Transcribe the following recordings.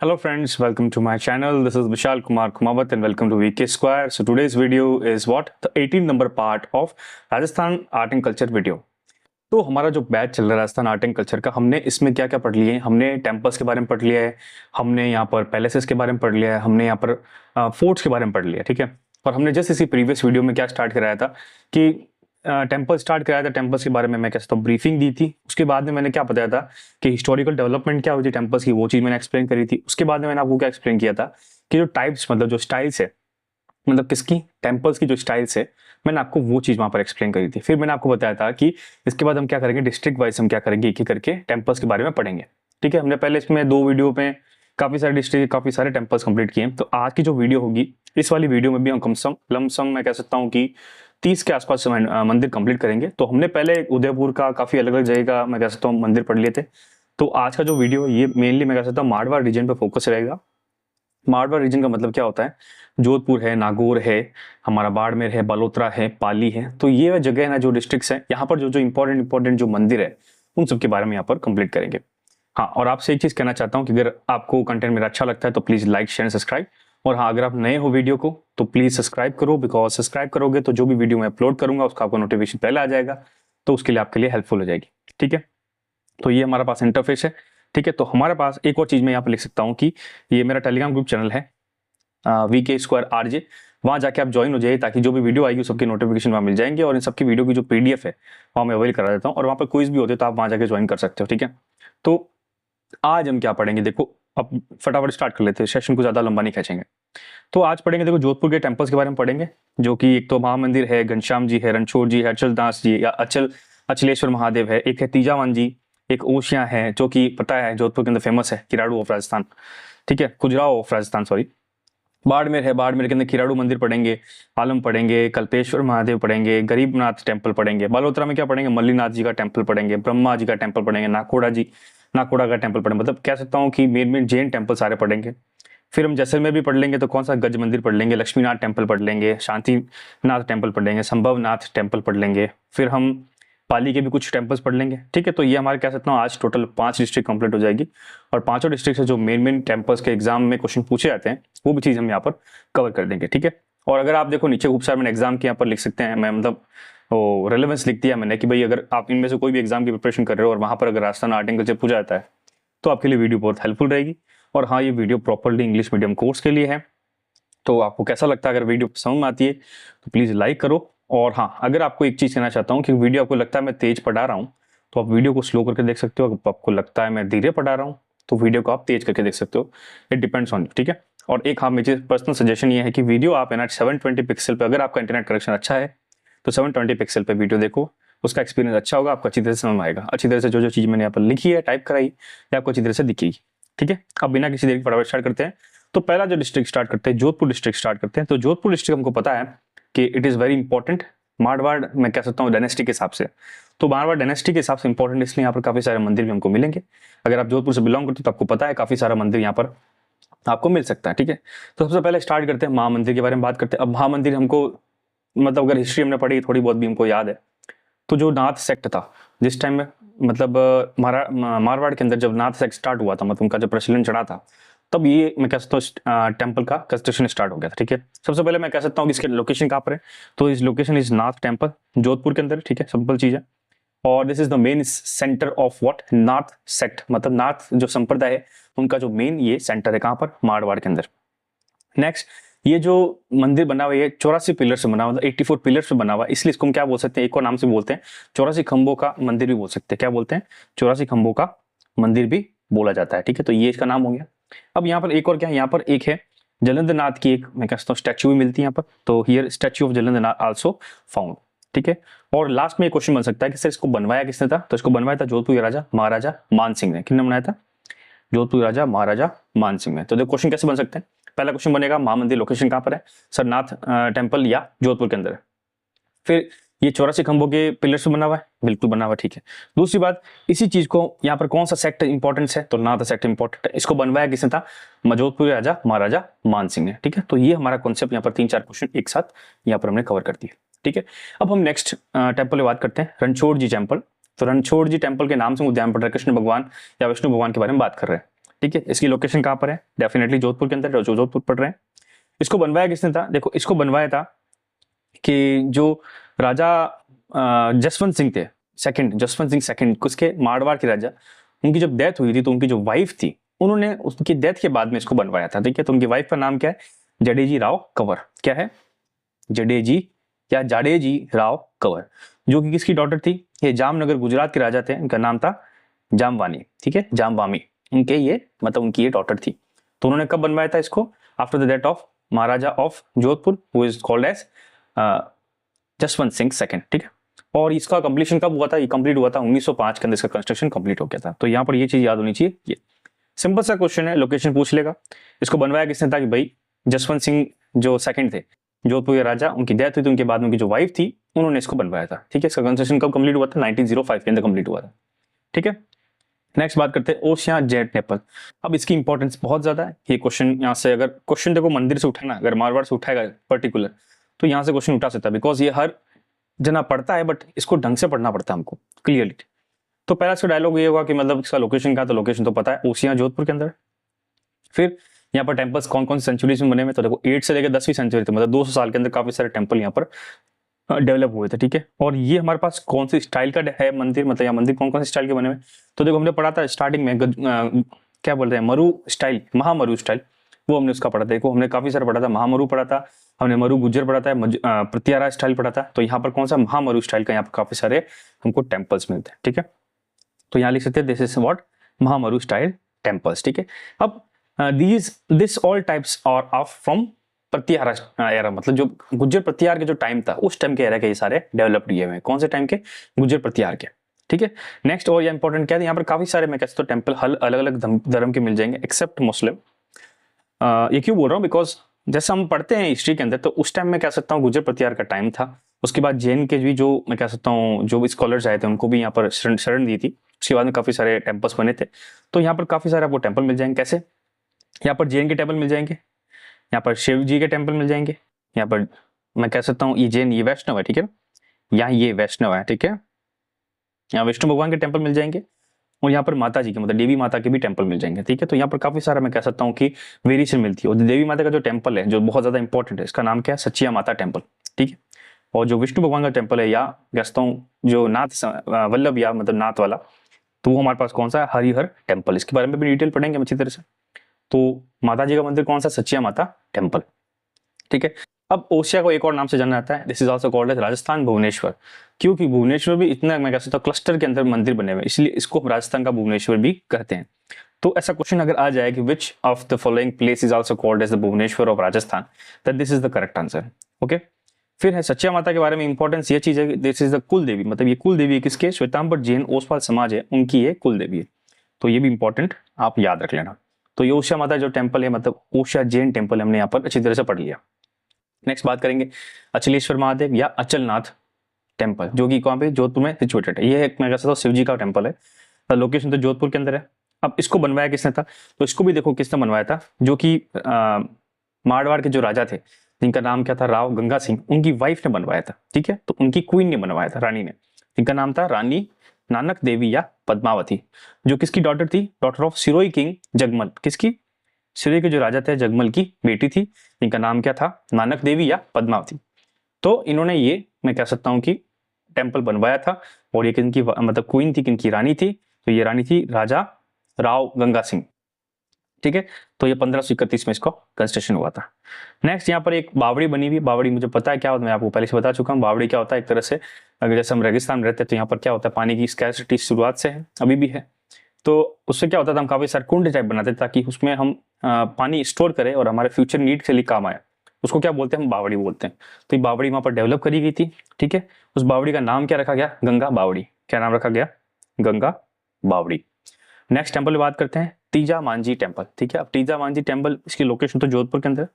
Hello friends, welcome to my channel. This is Vishal Kumar Kumawat and welcome to VK Square. So today's video is what? The 18th number part of Rajasthan Art and Culture video. तो हमारा जो batch चल रहा है Rajasthan art and culture का, हमने इसमें क्या क्या पढ़ लिए हैं। हमने टेम्पल्स के बारे में पढ़ लिया है, हमने यहाँ पर पैलेसेस के बारे में पढ़ लिया है, हमने यहाँ पर फोर्ट्स के बारे में पढ़ लिया है, ठीक है। और हमने जस्ट इसी प्रीवियस वीडियो में क्या स्टार्ट कराया था कि टेम्पल स्टार्ट कराया था। टेम्पल्स के बारे में मैं कहता हूँ ब्रीफिंग दी थी। उसके बाद में मैंने क्या बताया था कि हिस्टोरिकल डेवलपमेंट क्या हुई थी टेम्पल्स की, वो चीज़ मैंने एक्सप्लेन करी थी। उसके बाद में मैंने आपको क्या एक्सप्लेन किया था कि जो टाइप्स मतलब जो स्टाइल्स है, मतलब किसकी, टेम्पल्स की जो स्टाइल्स है, मैंने आपको वो चीज़ वहाँ पर एक्सप्लेन करी थी। फिर मैंने आपको बताया था कि इसके बाद हम क्या करेंगे, डिस्ट्रिक्ट वाइज हम क्या करेंगे, एक एक करके टेम्पल्स के बारे में पढ़ेंगे, ठीक है। हमने पहले इसमें 2 वीडियो में काफ़ी सारे डिस्ट्रिक्ट, काफ़ी सारे टेम्पल्स कंप्लीट किए। तो आज की जो वीडियो होगी, इस वाली वीडियो में भी हम कम लमसम मैं कह सकता हूँ कि 30 के आसपास मंदिर कंप्लीट करेंगे। तो हमने पहले उदयपुर का काफ़ी अलग अलग जगह का मैं कह सकता हूँ मंदिर पढ़ लिए थे। तो आज का जो वीडियो ये मेनली मैं कह सकता हूँ मारवाड़ रीजन पर फोकस रहेगा। मारवाड़ रीजन का मतलब क्या होता है, जोधपुर है, नागौर है, हमारा बाड़मेर है, बलोत्रा है, पाली है। तो ये जगह है ना, जो डिस्ट्रिक्ट्स है, यहाँ पर जो जो इंपॉर्टेंट जो मंदिर है, उन सब के बारे में यहाँ पर कंप्लीट करेंगे। हाँ, और आपसे एक चीज़ कहना चाहता हूँ कि अगर आपको कंटेंट मेरा अच्छा लगता है तो प्लीज़ लाइक शेयर सब्सक्राइब। और हाँ, अगर आप नए हो वीडियो को तो प्लीज़ सब्सक्राइब करो, बिकॉज सब्सक्राइब करोगे तो जो भी वीडियो मैं अपलोड करूंगा उसका आपको नोटिफिकेशन पहले आ जाएगा। तो उसके लिए आपके लिए हेल्पफुल हो जाएगी, ठीक है। तो ये हमारा पास इंटरफेस है, ठीक है। तो हमारे पास एक और चीज़ मैं यहाँ पर लिख सकता हूँ कि ये मेरा टेलीग्राम ग्रुप चैनल है VK Square RJ। वहाँ जाके आप ज्वाइन हो जाइए ताकि जो भी वीडियो आएगी सबकी नोटिफिकेशन वहाँ मिल जाएंगे। और इन सबकी वीडियो की जो PDF है वहाँ मैं अवेल करा देता हूँ, और वहाँ पर क्विज भी होते हैं तो आप वहाँ जाके ज्वाइन कर सकते हो, ठीक है। तो आज हम क्या पढ़ेंगे, देखो अब फटाफट स्टार्ट कर लेते हैं, सेशन को ज़्यादा लंबा नहीं खींचेंगे। तो आज पढ़ेंगे, देखो जोधपुर के टेम्पल्स के बारे में पढ़ेंगे, जो कि एक तो महामंदिर है, घनश्याम जी है, रणछोड़ जी है, अचलदास जी या अचलेश्वर महादेव है, एक है तीजावन जी, एक ओशिया है जो कि पता है जोधपुर के अंदर फेमस है, किराड़ू ऑफ राजस्थान, ठीक है, खजुराहो ऑफ राजस्थान सॉरी। बाड़मेर है, बाड़मेर के अंदर किराड़ू मंदिर पढ़ेंगे, आलम पढ़ेंगे, कल्पेश्वर महादेव पढ़ेंगे, गरीबनाथ टेम्पल पढ़ेंगे। बालोतरा में क्या पढ़ेंगे, मल्लीनाथ जी का टेम्पल पढ़ेंगे, ब्रह्मा जी का टेम्पल पढ़ेंगे, नाकोड़ा का टेम्पल पढ़ेंगे। मतलब कह सकता हूँ कि मेन जैन टेम्पल सारे पढ़ेंगे। फिर हम जैसलमेर भी पढ़ लेंगे, तो कौन सा गज मंदिर पढ़ लेंगे, लक्ष्मीनाथ टेम्पल पढ़ लेंगे, शांतिनाथ टेम्पल पढ़ लेंगे, संभवनाथ टेम्पल पढ़ लेंगे। फिर हम पाली के भी कुछ टेम्पल्स पढ़ लेंगे, ठीक है। तो ये हमारे कह सकता हूँ आज टोटल 5 डिस्ट्रिक्ट कंप्लीट हो जाएगी। और 5 डिस्ट्रिक्ट से जो मेन टेम्पल्स के एग्जाम में क्वेश्चन पूछे जाते हैं वो भी चीज़ हम यहाँ पर कवर कर देंगे, ठीक है। और अगर आप देखो नीचे खूब सारे मैंने एग्जाम के यहाँ पर लिख सकते हैं, मैं मतलब वो रेलेवेंस लिख दिया मैंने कि भाई अगर आप इनमें से कोई भी एग्जाम की प्रिपरेशन कर रहे हो और वहाँ पर अगर राजस्थान आर्ट एंड कल्चर पूछा जाता है तो आपके लिए वीडियो बहुत हेल्पफुल रहेगी। और हाँ, ये video properly English medium course के लिए है। तो आपको कैसा लगता है, अगर वीडियो समझ में आती है तो प्लीज़ लाइक करो। और हाँ, अगर आपको एक चीज़ कहना चाहता हूँ कि वीडियो आपको लगता है मैं तेज पढ़ा रहा हूँ तो आप वीडियो को स्लो करके देख सकते हो। अगर आपको लगता है मैं धीरे पढ़ा रहा हूँ तो वीडियो को आप तेज करके देख सकते हो, इट डिपेंड्स ऑन यू, ठीक है। और एक हाँ मेरी पर्सनल सजेशन ये है कि वीडियो आप है ना 720 पिक्सल पे, अगर आपका इंटरनेट कनेक्शन अच्छा है तो 720 पिक्सल पे वीडियो देखो, उसका एक्सपीरियंस अच्छा होगा, आपको अच्छी तरह से समझ आएगा, अच्छी तरह से जो जो चीज़ मैंने यहाँ पर लिखी है, टाइप कराई है, आपको अच्छी तरह से दिखेगी, ठीक है। अब बिना किसी देर की फटाफट स्टार्ट करते हैं। तो पहला जो डिस्ट्रिक्ट स्टार्ट करते हैं, जोधपुर डिस्ट्रिक्ट स्टार्ट करते हैं। तो जोधपुर डिस्ट्रिक्ट हमको पता है कि it is very important Marwar, मैं कह सकता हूँ डायनेस्टी के हिसाब से। तो मारवाड़ डायनेस्टी के हिसाब से इंपॉर्टेंट इसलिए यहाँ पर काफ़ी सारे मंदिर भी हमको मिलेंगे। अगर आप जोधपुर से बिलोंग करते हो तो आपको पता है काफ़ी सारा मंदिर यहाँ पर आपको मिल सकता है, ठीक है। तो सबसे पहले स्टार्ट करते हैं महामंदिर के बारे में बात करते हैं। अब महामंदिर हमको मतलब अगर हिस्ट्री हमने पढ़ी थोड़ी बहुत भी हमको याद है, तो जो नाथ सेक्ट था जिस टाइम में मतलब मारवाड़ के अंदर जब नाथ सेक्ट स्टार्ट हुआ था, मतलब उनका जब प्रचलन चढ़ा था, तब ये मैं कह सकता हूँ टेम्पल का कंस्ट्रक्शन स्टार्ट हो गया था, ठीक है। सबसे पहले मैं कह सकता हूँ कि इसके लोकेशन कहाँ पर है, तो इस location is Nath temple Jodhpur के अंदर, ठीक है, सिंपल चीज़ है। और this is the main centre of what, Nath sect, मतलब नाथ जो संप्रदाय है उनका जो मेन ये सेंटर है कहाँ पर, मारवाड़ के अंदर। नेक्स्ट, ये जो मंदिर बना हुआ है 84 पिलर से बना हुआ, 84 पिलर से बना हुआ, इसलिए इसको हम क्या बोल सकते हैं, एक और नाम से बोलते हैं 84 खंभों का मंदिर भी बोल सकते हैं। क्या बोलते हैं, 84 खंभों का मंदिर भी बोला जाता है, ठीक है। तो ये इसका नाम हो गया। अब यहाँ पर एक और क्या है, यहाँ पर एक है जलंधर नाथ की एक मैं कहता हूँ स्टैच्यू भी मिलती है यहाँ पर। तो here statue of Jalandhar Nath also found, ठीक है। और लास्ट में एक क्वेश्चन बन सकता है कि सर इसको बनवाया किसने था, तो इसको बनवाया था जोधपुर के राजा महाराजा मान सिंह ने। किसने बनाया था, जोधपुर राजा महाराजा मान सिंह ने। तो देखो क्वेश्चन कैसे बन सकते हैं, पहला क्वेश्चन बनेगा महामंदिर लोकेशन कहाँ पर है, सरनाथ टेम्पल या जोधपुर के अंदर है। फिर ये 84 खंभों के पिलर से बना हुआ है, बिल्कुल बना हुआ है, ठीक है। दूसरी बात, इसी चीज को यहाँ पर कौन सा सेक्टर इंपॉर्टेंस है, तो नाथ सेक्टर इंपॉर्टेंट है। इसको बनवाया किसने था, जोधपुर राजा महाराजा मान सिंह ने, ठीक है। तो ये हमारा कॉन्सेप्ट यहाँ पर 3-4 क्वेश्चन एक साथ यहाँ पर हमने कवर कर दिया, ठीक है। अब हम नेक्स्ट टेम्पल की बात करते हैं, रणछोड़ जी टेम्पल। तो रणछोड़ जी टेम्पल के नाम से मुझे ध्यान पड़ रहा है कृष्ण भगवान या विष्णु भगवान के बारे में बात कर रहे हैं। ठीक है, इसकी लोकेशन कहाँ पर है? डेफिनेटली जोधपुर के अंदर, जो जोधपुर पढ़ रहे हैं। इसको बनवाया किसने था? देखो इसको बनवाया था कि जो राजा जसवंत सिंह थे सेकंड, जसवंत सिंह सेकंड, उसके मारवाड़ के राजा, उनकी जब डेथ हुई थी तो उनकी जो वाइफ थी, उन्होंने उसकी डेथ के बाद में इसको बनवाया था। ठीक है, तो उनकी वाइफ का नाम क्या है? जडेजी राव कंवर। क्या है? जडेजी या जाडेजी राव कंवर, जो कि किसकी डॉटर थी? ये जामनगर गुजरात के राजा थे, इनका नाम था जामवानी। ठीक है, जामवामी, उनके ये मतलब उनकी ये डॉटर थी। तो उन्होंने कब बनवाया था इसको? After the death of maharaja of Jodhpur who is called as Jaswant Singh second. ठीक है, और इसका कंप्लीशन कब हुआ था? ये कंप्लीट हुआ था 1905 के अंदर, इसका कंस्ट्रक्शन कंप्लीट हो गया था। तो यहाँ पर ये चीज याद होनी चाहिए। ये सिंपल सा क्वेश्चन है, लोकेशन पूछ लेगा। इसको बनवाया किसने था? कि भाई जसवंत सिंह जो सेकंड थे जोधपुर के राजा, उनकी डेथ हुई थी, उनके बाद उनकी जो वाइफ थी उन्होंने इसको बनवाया था। ठीक है, इसका कंस्ट्रक्शन कब कंप्लीट हुआ था? 1905 के अंदर कंप्लीट हुआ था। ठीक है, नेक्स्ट बात करते हैं ओशिया जेन टेम्पल। अब इसकी इंपॉर्टेंस बहुत ज्यादा है। ये क्वेश्चन यहाँ से, अगर क्वेश्चन देखो मंदिर से उठाना, अगर मारवाड़ से उठाएगा पर्टिकुलर, तो यहाँ से क्वेश्चन उठा सकता है, बिकॉज ये हर जना पढ़ता है, बट इसको ढंग से पढ़ना पड़ता है हमको क्लियरली। तो पहला इसका डायलॉग ये होगा कि मतलब इसका लोकेशन क्या? तो लोकेशन तो पता है, ओशिया जोधपुर के अंदर। फिर यहाँ पर टेम्पल्स कौन कौन सी सेंचुरीज में बने हुए? तो देखो 8 से लेकर 10वीं सेंचुरी थे, मतलब 200 साल के अंदर काफी सारे टेम्पल यहाँ पर डेवलप हुए थे। ठीक है, और ये हमारे पास कौन सी स्टाइल का है मंदिर, मतलब यहाँ मंदिर कौन कौन से स्टाइल के बने हुए? तो देखो हमने पढ़ा था स्टार्टिंग में क्या बोलते हैं, मरु स्टाइल, महामरु स्टाइल, वो हमने उसका पढ़ा था। देखो हमने काफी सारे पढ़ा था, महामरु पढ़ा था हमने, मरु गुज्जर पढ़ा था, प्रत्यारा स्टाइल पढ़ा था। तो यहाँ पर कौन सा? महामरु स्टाइल का यहाँ पर काफी सारे हमको टेम्पल्स मिलते हैं। ठीक है, तो यहाँ लिख सकते हैं this is what? Mahamaru style temples. ठीक है, अब this all types are of from Pratihara era, मतलब जो गुज्जर प्रत्यार के जो टाइम था, उस टाइम के एरा के ये सारे डेवलप किए हुए हैं। कौन से टाइम के? गुज्जर प्रत्यार के। ठीक है, नेक्स्ट और ये इंपॉर्टेंट क्या है, यहाँ पर काफी सारे मैं कहता हूँ टेम्पल अलग अलग धर्म के मिल जाएंगे एक्सेप्ट मुस्लिम। ये क्यों बोल रहा हूँ? बिकॉज जैसे हम पढ़ते हैं हिस्ट्री के अंदर, तो उस टाइम मैं कह सकता हूँ गुज्जर प्रत्यार का टाइम था। उसके बाद जैन के भी जो मैं कह सकता हूँ जो स्कॉलर्स आए थे, उनको भी यहाँ पर शरण दी थी। उसके बाद में काफी सारे टेम्पल्स बने थे। तो यहाँ पर काफी सारे आपको टेम्पल मिल जाएंगे। कैसे? यहाँ पर जैन के टेम्पल मिल जाएंगे, यहाँ पर शिव जी के टेम्पल मिल जाएंगे, यहाँ पर मैं कह सकता हूँ ये जैन, ये वैष्णव है। ठीक है, यहाँ ये वैष्णव है। ठीक है, यहाँ विष्णु भगवान के टेम्पल मिल जाएंगे, और यहाँ पर माता जी के मतलब देवी माता के भी टेम्पल मिल जाएंगे। ठीक है, तो यहाँ पर काफी सारा मैं कह सकता हूँ कि वेरिएशन मिलती है। और देवी माता का जो टेम्पल है जो बहुत ज्यादा इंपॉर्टेंट है, इसका नाम क्या है? सचिया माता टेम्पल। ठीक है, और जो विष्णु भगवान का टेम्पल है, या कहता हूँ जो नाथ वल्लभ या मतलब नाथ वाला, तो वो हमारे पास कौन सा है? हरिहर टेम्पल। इसके बारे में भी डिटेल पढ़ेंगे अच्छी तरह से। तो माता जी का मंदिर कौन सा? सचिया माता टेम्पल। ठीक है, अब ओशिया को एक और नाम से जाना जाता है, this is also called as Rajasthan Bhubaneswar, क्योंकि भुवनेश्वर भी इतना मैं कह सकता हूँ क्लस्टर के अंदर मंदिर बने हुए, इसलिए इसको राजस्थान का भुवनेश्वर भी कहते हैं। तो ऐसा क्वेश्चन अगर आ जाए कि which of the following place is also called as the Bhubaneswar of Rajasthan, that this is the correct answer. Okay, फिर है सचिया माता के बारे में इंपॉर्टेंस ये चीज है, दिस इज द कुल देवी, मतलब ये कुल देवी किसके? श्वेतांबर जैन ओसवाल समाज है, उनकी ये कुल देवी है। तो ये भी इंपॉर्टेंट आप याद रख लेना। तो ये ओशिया माता जो टेम्पल है, मतलब ओशिया जैन टेम्पल, हमने यहाँ पर अच्छी तरह से पढ़ लिया। नेक्स्ट बात करेंगे अचलेश्वर महादेव या अचलनाथ टेम्पल, जो कि कहाँ पे? जोधपुर में सिचुएटेड है। ये एक मैं कह सकता हूँ शिव जी का टेम्पल है। लोकेशन तो जोधपुर के अंदर है। अब इसको बनवाया किसने था? तो इसको भी देखो किसने बनवाया था, जो कि मारवाड़ के जो राजा थे, जिनका नाम क्या था? राव गंगा सिंह, उनकी वाइफ ने बनवाया था। ठीक है, तो उनकी क्वीन ने बनवाया था, रानी ने, जिनका नाम था रानी नानक देवी या पद्मावती, जो किसकी डॉटर थी? Daughter of Sirohi king Jagmal. किसकी? सिरोही के जो राजा थे जगमल की बेटी थी, जिनका नाम क्या था? नानक देवी या पद्मावती। तो इन्होंने ये मैं कह सकता हूँ कि टेम्पल बनवाया था, और ये किनकी मतलब क्वीन थी, किनकी रानी थी? तो ये रानी थी राजा राव गंगा सिंह। ठीक है, तो ये 1531 में इसको कंस्ट्रक्शन हुआ था। नेक्स्ट यहाँ पर एक बावड़ी बनी हुई। बावड़ी मुझे पता है क्या होता है, मैं आपको पहले से बता चुका हूँ। बावड़ी क्या होता है? एक तरह से अगर जैसे हम रेगिस्तान में रहते हैं, तो यहाँ पर क्या होता है? पानी की स्कैर्सिटी शुरुआत से है, अभी भी है। तो उससे क्या होता था, हम काफी सारे कुंड टाइप बनाते थे, ताकि उसमें हम पानी स्टोर करें और हमारे फ्यूचर नीड के लिए काम आए। उसको क्या बोलते हैं? हम बावड़ी बोलते हैं। तो ये बावड़ी वहां पर डेवलप करी गई थी। ठीक है, उस बावड़ी का नाम क्या रखा गया? गंगा बावड़ी। क्या नाम रखा गया? गंगा बावड़ी। नेक्स्ट टेम्पल की बात करते हैं, तीजा मांझी टेम्पल। ठीक है, अब तीजा मांझी टेम्पल, इसकी लोकेशन तो जोधपुर के अंदर।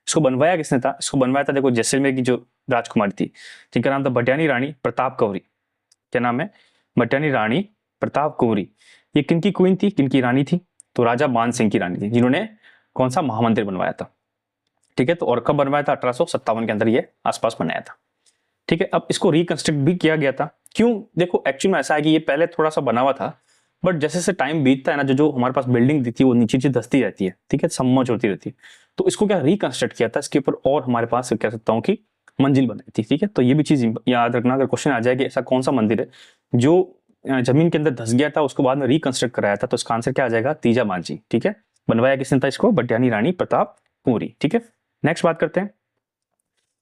इसको बनवाया किसने था? इसको बनवाया था देखो जैसलमेर की जो राजकुमारी थी, जिनका नाम था भटियानी रानी प्रताप कौरी। क्या नाम है? भटियानी रानी प्रताप कौरी। ये किनकी क्वीन थी, किनकी रानी थी? तो राजा मान सिंह की रानी थी, जिन्होंने कौन सा महामंदिर बनवाया था। ठीक है, तो और कब बनवाया था? 1857 के अंदर ये आसपास बनाया था। ठीक है, अब इसको रिकंस्ट्रक्ट भी किया गया था। क्यों? देखो एक्चुअली में ऐसा है कि ये पहले थोड़ा सा बना हुआ था, बट जैसे जैसे टाइम बीतता है ना, जो जो हमारे पास बिल्डिंग थी वो नीचे नीचे धसती रहती है, ठीक है, सबमर्ज होती रहती है। तो इसको क्या रिकंस्ट्रक्ट किया था इसके ऊपर, और हमारे पास कह सकता हूँ कि मंजिल बनाई थी, ठीक है। तो ये भी चीज याद रखना, अगर क्वेश्चन आ जाए कि ऐसा कौन सा मंदिर है जो जमीन के अंदर धस गया था, उसको बाद में रिकंस्ट्रक्ट कराया था, तो इसका आंसर क्या आ जाएगा, तीजा मांझी, ठीक है। बनवाया किसने था इसको, बटियानी रानी प्रताप पूरी, ठीक है। नेक्स्ट बात करते हैं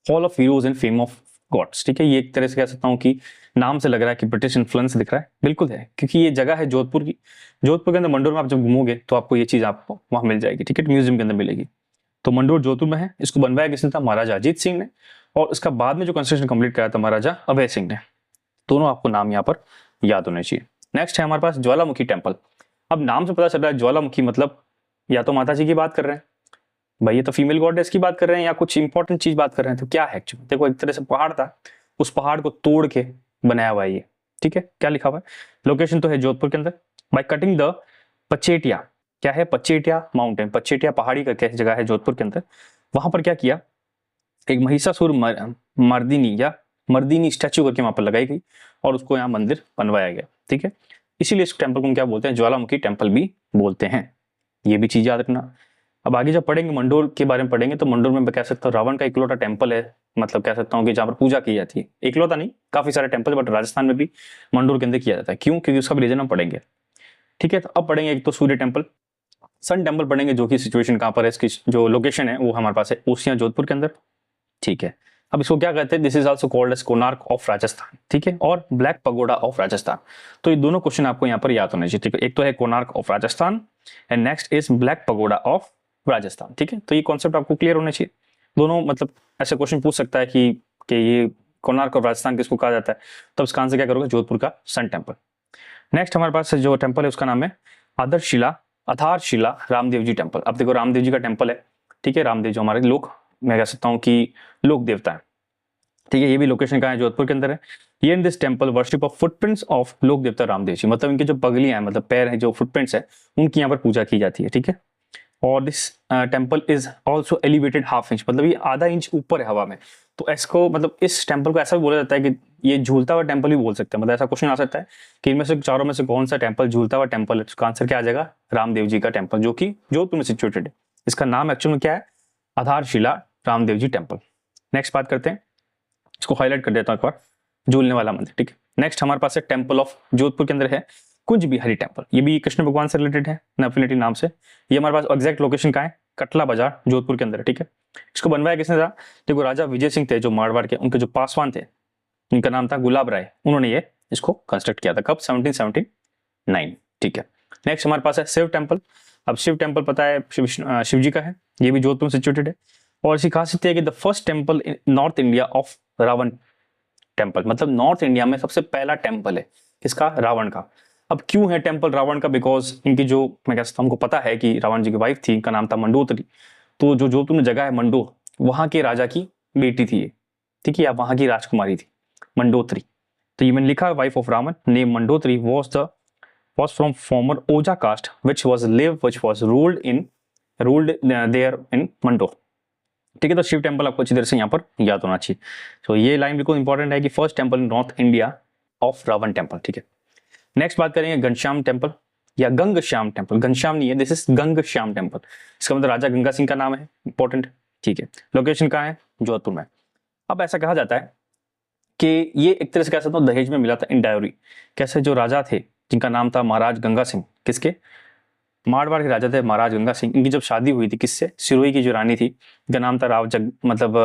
hall of heroes and fame of gods, ठीक है। ये एक तरह से कह सकता हूँ कि नाम से लग रहा है कि ब्रिटिश इन्फ्लुएंस दिख रहा है, बिल्कुल है, क्योंकि ये जगह है जोधपुर की। जोधपुर के अंदर मंडोर में आप जब घूमोगे तो आपको ये चीज आपको वहां मिल जाएगी, ठीक है, म्यूजियम के अंदर मिलेगी। तो मंडोर जोधपुर में है, इसको बनवाया किसने था, महाराजा अजीत सिंह ने, और इसका बाद में जो कंस्ट्रक्शन कंप्लीट कराया था महाराजा अभय सिंह ने। दोनों आपको नाम यहाँ पर याद होने चाहिए। नेक्स्ट है हमारे पास ज्वालामुखी टेम्पल। अब नाम से पता चल रहा है ज्वालामुखी मतलब या तो माता जी की बात कर रहे हैं भाई, ये तो फीमेल गॉडेस की बात कर रहे हैं, या कुछ इंपॉर्टेंट चीज बात कर रहे हैं, तो क्या है एक्चुअली। देखो एक तरह से पहाड़ था, उस पहाड़ को तोड़ के बनाया हुआ है ये, ठीक है। क्या लिखा हुआ है, लोकेशन तो है जोधपुर के अंदर। बाय कटिंग द पचेटिया, क्या है, पचेटिया माउंटेन, पचेटिया पहाड़ी का कैसी जगह है जोधपुर के अंदर, वहां पर क्या किया, एक महिषासुर मर्दिनी या मर्दिनी स्टैचू करके वहां पर लगाई गई, और उसको यहाँ मंदिर बनवाया गया, ठीक है। इसीलिए इस टेम्पल को हम क्या बोलते हैं, ज्वालामुखी टेम्पल भी बोलते हैं। ये भी चीज याद रखना। अब आगे जब पढ़ेंगे मंडोर के बारे में पढ़ेंगे, तो मंडोर में मैं कह सकता हूँ रावण का इकलौता टेम्पल है, मतलब कह सकता हूँ कि जहाँ पर पूजा की जाती है। इकलौता नहीं, काफी सारे टेम्पल, बट राजस्थान में भी मंडोर के अंदर किया जाता है। क्यों, क्योंकि उसका भी रीजन हम पढ़ेंगे, ठीक है। तो अब पढ़ेंगे एक तो सूर्य टेम्पल, सन टेम्पल पढ़ेंगे, जो कि सिचुएशन कहाँ पर है, इसकी जो लोकेशन है वो हमारे पास है ओसियां जोधपुर के अंदर, ठीक है। अब इसको क्या कहते हैं, this is also called as Konark of Rajasthan, ठीक है, और ब्लैक पगोडा ऑफ राजस्थान। तो ये दोनों क्वेश्चन आपको यहाँ पर याद होने चाहिए, ठीक है। एक तो है Konark of Rajasthan and next is black pagoda of Rajasthan, ठीक है। तो ये कॉन्सेप्ट आपको क्लियर होने चाहिए। दोनों मतलब ऐसे क्वेश्चन पूछ सकता है कि ये कोणार्क ऑफ राजस्थान किसको कहा जाता है, तो इसका आंसर क्या करोगे, जोधपुर का सन टेम्पल। नेक्स्ट हमारे पास जो टेम्पल है उसका नाम है आधारशिला रामदेव जी टेम्पल। अब देखो रामदेव जी का टेम्पल है, ठीक है, रामदेव जो हमारे लोक, मैं कह सकता हूँ कि लोक देवता है, ठीक है। ये भी लोकेशन कहाँ है, जोधपुर के अंदर है। ये in this temple worship of footprints of लोक देवता रामदेव जी, मतलब इनके जो पगलियां हैं, मतलब पैर हैं, जो फुटप्रिंट्स है, उनकी यहाँ पर पूजा की जाती है, ठीक है। और this temple is also elevated half inch, मतलब ये आधा इंच ऊपर है हवा में। तो इसको मतलब इस टेम्पल को ऐसा भी बोला जाता है कि ये झूलता हुआ टेम्पल भी बोल सकते हैं। मतलब ऐसा क्वेश्चन आ सकता है कि इनमें से चारों में से कौन सा टेम्पल झूलता हुआ टेम्पल है, इसका आंसर क्या आ जाएगा, रामदेव जी का टेम्पल, जो कि जोधपुर में सिचुएटेड है। इसका नाम एक्चुअल में क्या है, आधारशिला रामदेव जी टेम्पल। नेक्स्ट बात करते हैं, इसको हाईलाइट कर देता हूं एक बार, झूलने वाला मंदिर, ठीक है। नेक्स्ट हमारे पास है टेम्पल ऑफ जोधपुर के अंदर है कुंज बिहारी टेम्पल। ये भी कृष्ण भगवान से रिलेटेड है, डेफिनेटली नाम से। ये हमारे पास एग्जैक्ट लोकेशन कहाँ है, कटला बाजार जोधपुर के अंदर, ठीक है। इसको बनवाया किसने था, देखो राजा विजय सिंह थे जो मारवाड़ के, उनके जो पासवान थे, इनका नाम था गुलाब राय, उन्होंने ये इसको कंस्ट्रक्ट किया था, कब, 1779, ठीक है। नेक्स्ट हमारे पास है शिव टेम्पल। अब शिव टेम्पल पता है शिव जी का है, ये भी जोधपुर में सिचुएटेड है। और इसकी खासियत है कि the first temple in north India of Ravana temple, मतलब नॉर्थ इंडिया में सबसे पहला टेम्पल है किसका, रावण का। अब क्यों है टेम्पल रावण का, बिकॉज इनकी जो, मैं कह सकता हूं, हमको पता है कि रावण जी की वाइफ थी, इनका नाम था मंडोदरी। तो जो जोधपुर में जगह है मंडोर, वहां के राजा की बेटी थी ये, ठीक है, या वहां की राजकुमारी थी मंडोत्री। तो ये मैंने लिखा, wife of Ravan name Mandodari was from former Oja caste which was ruled there in Mandor, ठीक है। तो शिव टेम्पल आपको अच्छी तरह से यहाँ पर याद होना चाहिए। तो ये लाइन बिल्कुल इंपॉर्टेंट है कि first temple in north India of Ravana temple, ठीक है। नेक्स्ट बात करेंगे घनश्याम टेम्पल या गंगश्याम टेम्पल। घनश्याम नहीं है, दिस इज गंगश्याम टेम्पल। इसका मतलब राजा गंगा सिंह का नाम है, इंपॉर्टेंट, ठीक है। लोकेशन कहाँ है, जोधपुर में। अब ऐसा कहा जाता है कि ये एक तरह से कह सकता हूँ दहेज में मिला था इन डायोरी। कैसे, जो राजा थे जिनका नाम था महाराज गंगा सिंह, किसके, मारवाड़ के राजा थे महाराज गंगा सिंह, इनकी जब शादी हुई थी किससे, सिरोही की जो रानी थी, इनका नाम था मतलब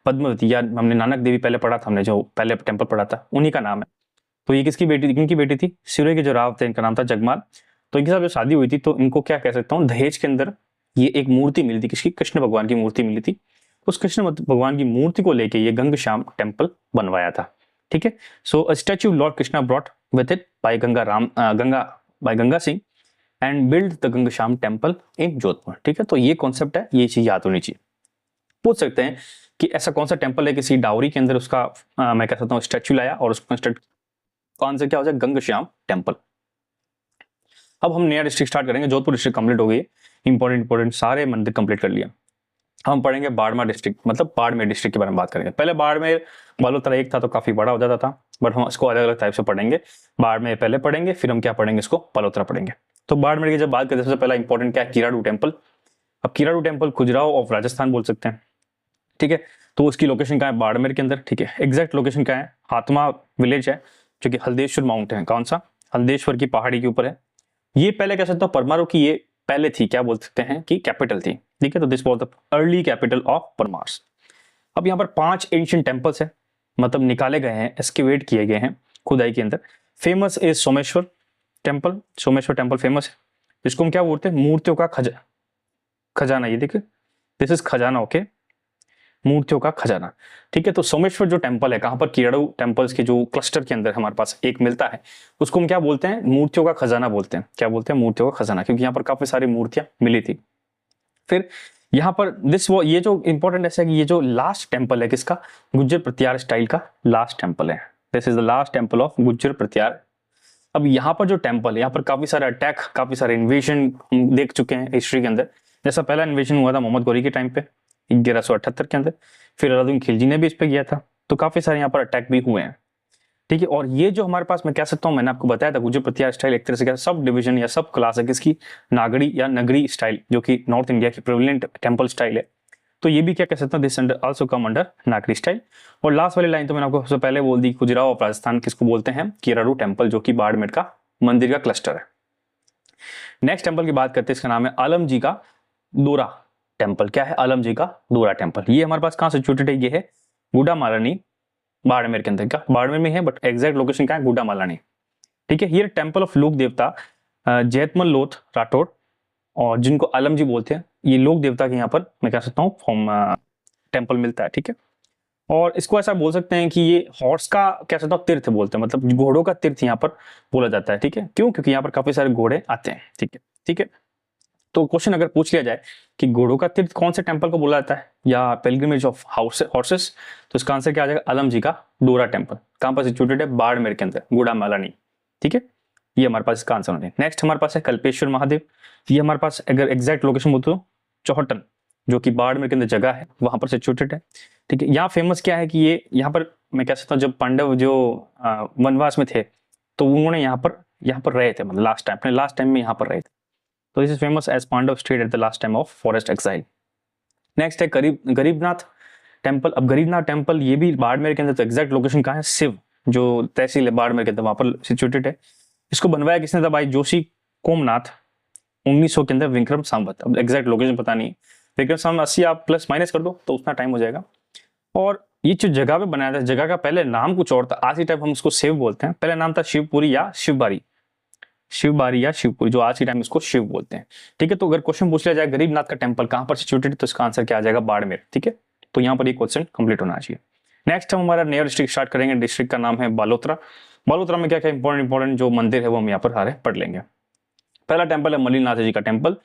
पद्मवती, या हमने नानक देवी पहले पढ़ा था, हमने जो पहले टेम्पल पढ़ा था, उन्हीं का नाम है। तो ये किसकी बेटी थी, इनकी बेटी थी, सिरोही के जो राव थे, इनका नाम था जगमाल। तो इनके साथ जो शादी हुई थी, तो इनको क्या कह सकता हूँ, दहेज के अंदर ये एक मूर्ति मिली थी, किसकी, कृष्ण भगवान की मूर्ति मिली थी। उस कृष्ण भगवान की मूर्ति को लेके ये गंगश्याम टेम्पल बनवाया था, ठीक है। So a statue lord Krishna brought with it by Ganga Singh and build the Gangshyam temple in Jodhpur, ठीक है। तो ये कॉन्सेप्ट है, ये चीज याद होनी चाहिए। पूछ सकते हैं कि ऐसा कौन सा टेम्पल है किसी डाउरी के अंदर उसका मैं कह सकता हूँ स्टैच्यू लाया और उसको कंस्ट्रक्ट, आंसर क्या हो जाए, गंगश्याम टेम्पल। अब हम नया डिस्ट्रिक्ट स्टार्ट करेंगे, जोधपुर डिस्ट्रिक्ट कंप्लीट हो गई, इंपॉर्टेंट सारे मंदिर कंप्लीट कर लिया। हम पढ़ेंगे बाड़मेर डिस्ट्रिक्ट, मतलब बाड़मेर डिस्ट्रिक्ट के बारे में बात करेंगे। पहले बाड़मेर बालोतरा एक था तो काफी बड़ा हो जाता था, बट हम इसको अलग अलग टाइप से पढ़ेंगे। बाड़मेर पहले पढ़ेंगे, फिर हम क्या पढ़ेंगे, इसको बालोतरा पढ़ेंगे। तो बाड़मेर की जब बात करते हैं सबसे पहला इंपॉर्टेंट क्या है, कीराडू टेम्पल। अब कीराडू टेम्पल खजुराहो ऑफ राजस्थान बोल सकते हैं, ठीक है। तो उसकी लोकेशन कहाँ है, बाड़मेर के अंदर, ठीक है। एग्जैक्ट लोकेशन क्या है, हातमा विलेज है, जो कि हल्देश्वर माउंटेन है, कौन सा, हल्देश्वर की पहाड़ी के ऊपर है। ये पहले कह सकते हो परमारों की ये पहले थी, क्या बोल सकते हैं कि कैपिटल थी, ठीक है। तो this was the early capital of Parmars. अब यहाँ पर 5 एंशिएंट टेम्पल्स है, मतलब निकाले गए हैं, एक्सकेवेट किए गए हैं खुदाई के अंदर। Famous is Someshwar temple, Someshwar temple famous है, जिसको हम क्या बोलते हैं, मूर्तियों का खजाना। ये देखिए, दिस इज खजाना, ओके, मूर्तियों का खजाना, ठीक है। तो सोमेश्वर जो टेम्पल है, कहां पर, कीराडू टेम्पल्स के जो क्लस्टर के अंदर हमारे पास एक मिलता है, उसको हम क्या बोलते हैं, मूर्तियों का खजाना बोलते हैं। क्या बोलते हैं, मूर्तियों का खजाना, क्योंकि यहाँ पर काफी सारी मूर्तियां मिली थी। फिर यहाँ पर ये जो इंपॉर्टेंट ऐसा है कि ये जो लास्ट टेम्पल है किसका, गुज्जर प्रत्यार स्टाइल का लास्ट टेम्पल है। This is the last temple of Gurjar Pratihar. अब यहाँ पर जो टेम्पल है, यहाँ पर काफी सारे अटैक, काफी सारे इन्वेजन हम देख चुके हैं हिस्ट्री के अंदर। जैसा पहला इन्वेजन हुआ था मोहम्मद गौरी के टाइम पे 1178 के अंदर, फिर अलाउद्दीन खिलजी ने भी इस पे किया था। तो काफी सारे यहाँ पर अटैक भी हुए हैं, ठीक है। और ये जो हमारे पास, मैं कह सकता हूँ, मैंने आपको बताया था, गुज्जर प्रत्यार स्टाइल एक तरह से क्या सब डिवीजन या सब क्लास है किसकी, नागरी या नगरी स्टाइल, जो कि नॉर्थ इंडिया की प्रेवलेंट टेम्पल स्टाइल है। तो ये भी क्या कह सकता हूँ, this under also come under Nagari style. और लास्ट वाली लाइन तो मैंने आपको सबसे पहले बोल दी, खजुराहो ऑफ राजस्थान किसको बोलते हैं, कीराडू टेम्पल, जो कि बाड़मेर का मंदिर का क्लस्टर है। नेक्स्ट टेम्पल की बात करते हैं, इसका नाम है आलम जी का डोरा टेम्पल। क्या है, आलम जी का डोरा टेम्पल। ये हमारे पास कहाँ सिचुएटेड है, ये है गुडामालानी, बाड़मेर के अंदर, क्या बाड़मेर में है, बट एग्जैक्ट लोकेशन क्या है, गुडामालानी, ठीक है। ये टेम्पल ऑफ लोक देवता जैतमल लोथ राठौड़, और जिनको आलम जी बोलते हैं, ये लोक देवता के यहाँ पर मैं कह सकता हूँ फॉर्म टेम्पल मिलता है, ठीक है। और इसको ऐसा बोल सकते हैं कि ये हॉर्स का कह सकता हूँ तीर्थ बोलते हैं, मतलब घोड़ों का तीर्थ यहाँ पर बोला जाता है, ठीक है। क्यों, क्योंकि यहाँ पर काफी सारे घोड़े आते हैं, ठीक है, ठीक है। तो क्वेश्चन अगर पूछ लिया जाए कि घोड़ों का तीर्थ कौन से टेम्पल को बोला जाता है, या पिलग्रिमेज ऑफ हॉर्सेस, तो इसका आंसर क्या आ जाएगा, आलम जी का डोरा टेम्पल। कहां पर सिचुएटेड है, बाड़मेर के अंदर, गुडामालानी, ठीक है। ये हमारे पास इसका आंसर होना है। नेक्स्ट हमारे पास है कल्पेश्वर महादेव। ये हमारे पास अगर एग्जैक्ट लोकेशन बोलते हो चौहटन, जो कि बाड़मेर के अंदर जगह है, वहां पर सिचुएटेड है, ठीक है। यहाँ फेमस क्या है कि ये यहाँ पर मैं कह सकता हूँ, जब पांडव जो वनवास में थे, तो उन्होंने यहाँ पर रहे थे, मतलब लास्ट टाइम में यहाँ पर रहे थे। तो this is famous as Pandav stayed at the last time of forest exile. Next है गरीबनाथ टेम्पल। अब गरीबनाथ टेम्पल ये भी बाड़मेर के अंदर, तो एग्जैक्ट लोकेशन कहाँ है, शिव जो तहसील है बाड़मेर के अंदर, वहां पर सिचुएटेड है। इसको बनवाया किसने था, भाई जोशी कोमनाथ, 1900 के अंदर, विक्रम संवत। अब एग्जैक्ट लोकेशन पता नहीं, विक्रम संवत 80 आप प्लस माइनस कर दो तो उतना टाइम हो जाएगा। और ये जो जगह पे बनाया था, जगह का पहले नाम कुछ और था, आज की टाइम हम उसको शिव बोलते हैं, पहले नाम था शिवपुरी या शिवबारी, शिवबारी या शिवपुरी, जो आज के टाइम इसको शिव बोलते हैं, ठीक है। तो अगर क्वेश्चन पूछ लिया जाए गरीबनाथ का टेम्पल कहां पर सिचुएटेड, तो इसका आंसर क्या आ जाएगा, बाड़मेर, ठीक है। तो यहाँ पर ये क्वेश्चन कंप्लीट होना चाहिए। नेक्स्ट हम हमारा नया डिस्ट्रिक्ट स्टार्ट करेंगे, डिस्ट्रिक्ट का नाम है बालोतरा। बालोतरा में क्या क्या इंपॉर्टेंट जो मंदिर है वो हम यहाँ पर सारे पढ़ लेंगे। पहला टेम्पल है मल्लीनाथ जी का टेम्पल।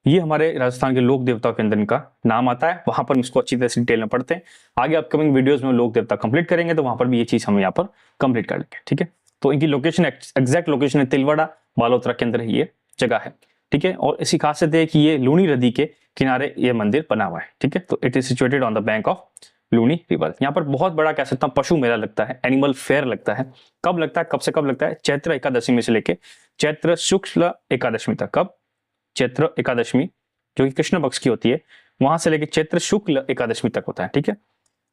ये हमारे राजस्थान के लोक देवताओं के अंदर इनका नाम आता है, वहां पर इसको अच्छी तरह से डिटेल में पढ़ते हैं। आगे अपकमिंग वीडियोस में लोक देवता कंप्लीट करेंगे, तो वहां पर भी ये चीज हम यहाँ पर कंप्लीट कर लेंगे, ठीक है। तो इनकी लोकेशन, एग्जैक्ट लोकेशन है तिलवाड़ा, बालोतरा के अंदर ये जगह है, ठीक है। और इसकी खासियत है कि ये लूनी नदी के किनारे ये मंदिर बना हुआ है, ठीक है। तो it is situated on the bank of Luni river. यहाँ पर बहुत बड़ा कह सकता हूँ पशु मेला लगता है, एनिमल फेयर लगता है। कब लगता है, कब से कब लगता है, चैत्र एकादशी में से लेके चैत्र शुक्ल एकादशी तक। कब, चैत्र एकादशी जो कि कृष्ण पक्ष की होती है, वहां से लेके चैत्र शुक्ल एकादशी तक होता है, ठीक है।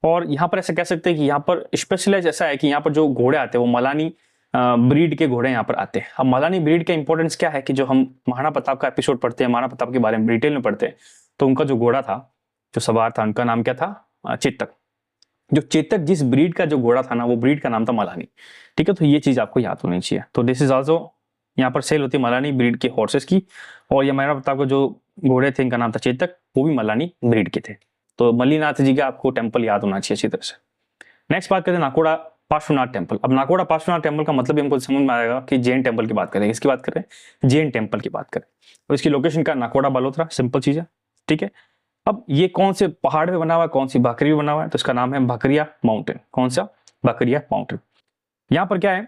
और यहाँ पर ऐसा कह सकते हैं कि यहाँ पर स्पेशलाइज ऐसा है कि यहाँ पर जो घोड़े आते हैं वो मलानी ब्रीड के घोड़े यहाँ पर आते हैं। अब मलानी ब्रीड का इंपॉर्टेंस क्या है कि जो हम महाराणा प्रताप का एपिसोड पढ़ते हैं, महाराणा प्रताप के बारे में डिटेल में पढ़ते हैं, तो उनका जो घोड़ा था, जो सवार था, उनका नाम क्या था, चेतक। जो चेतक जिस ब्रीड का जो घोड़ा था ना, वो ब्रीड का नाम था मलानी, ठीक है। तो ये चीज आपको याद होनी चाहिए। तो दिस इज ऑल्सो, यहाँ पर सेल होती है मलानी ब्रीड के हॉर्सेस की, और ये महाराणा प्रताप के जो घोड़े थे इनका नाम था चेतक, वो भी मलानी ब्रीड के थे। तो मल्लीनाथ जी का आपको टेम्पल याद होना चाहिए अच्छी तरह से। नेक्स्ट बात करते हैं नाकोड़ा पार्श्वनाथ टेम्पल। अब नाकोड़ा पार्श्वनाथ टेम्पल का मतलब हमको समझ में आएगा कि जैन टेम्पल की बात करें, इसकी बात करें, जैन टेम्पल की बात करें। तो इसकी लोकेशन का नाकोड़ा बालोतरा, सिंपल चीज है, ठीक है। अब ये कौन से पहाड़ पे बना हुआ है, कौन सी भाकरी पे बना हुआ है, तो इसका नाम है भाकरिया माउंटेन। कौन सा, भाकरिया माउंटेन। यहाँ पर क्या है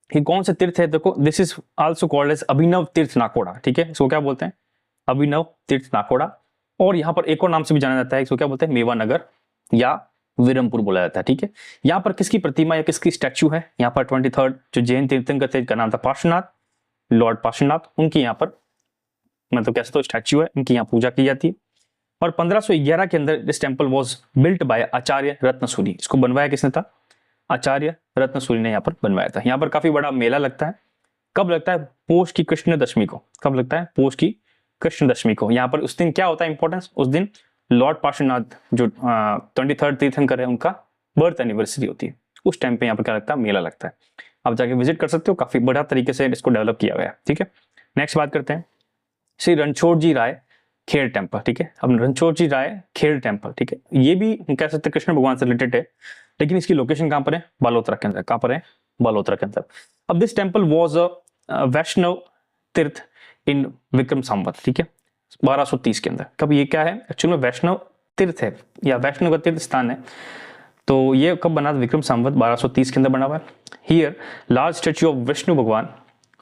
कि कौन से तीर्थ है, देखो this is also called as Abhinav Tirth Nakoda, ठीक है। इसको क्या बोलते हैं, अभिनव तीर्थ नाकोड़ा। और यहाँ पर एक और नाम से भी जाना जाता है, इसको क्या बोलते हैं, मेवा नगर या विरमपुर बोला जाता है। ठीक है, यहाँ पर किसकी प्रतिमा या किसकी स्टैच्यू है? यहाँ पर 23rd जो जैन तीर्थंकर थे, इनका नाम था पार्श्वनाथ, लॉर्ड पार्श्वनाथ, उनकी यहाँ पर मतलब कैसे तो स्टैच्यू है, इनकी यहाँ पूजा की जाती है। और 1511 के अंदर this temple was built by Acharya Ratnasuri. इसको बनवाया किसने था? आचार्य रत्नसूरी ने यहाँ पर बनवाया था। यहाँ पर काफी बड़ा मेला लगता है। कब लगता है? पोष की कृष्ण दशमी को। कब लगता है? पोष की कृष्ण दशमी को। यहाँ पर उस दिन क्या होता है इंपॉर्टेंस? उस दिन लॉर्ड पार्श्वनाथ जो 23rd तीर्थंकर है, उनका बर्थ एनिवर्सरी होती है। उस टाइम पे यहाँ पर क्या लगता है? मेला लगता है। आप जाके विजिट कर सकते हो, काफी बड़ा तरीके से इसको डेवलप किया गया है। ठीक है, नेक्स्ट बात करते हैं श्री रणछोड़ जी राय खेड़ टेम्पल। ठीक है, अब रणछोड़ जी राय खेड़ टेम्पल, ठीक है, ये भी कह सकते हैं कृष्ण भगवान से रिलेटेड है, लेकिन इसकी लोकेशन कहाँ पर है? बालोतरा के अंदर। कहाँ पर है? बालोतरा के अंदर। अब दिस टेम्पल वॉज अ वैष्णव तीर्थ इन विक्रम संवत। ठीक है, 1230 के अंदर। कब ये क्या है? एक्चुअली में वैष्णव तीर्थ है या वैष्णव का तीर्थ स्थान है। तो ये कब बना? विक्रम संवत 1230 के अंदर बना हुआ है। Here large statue of Vishnu भगवान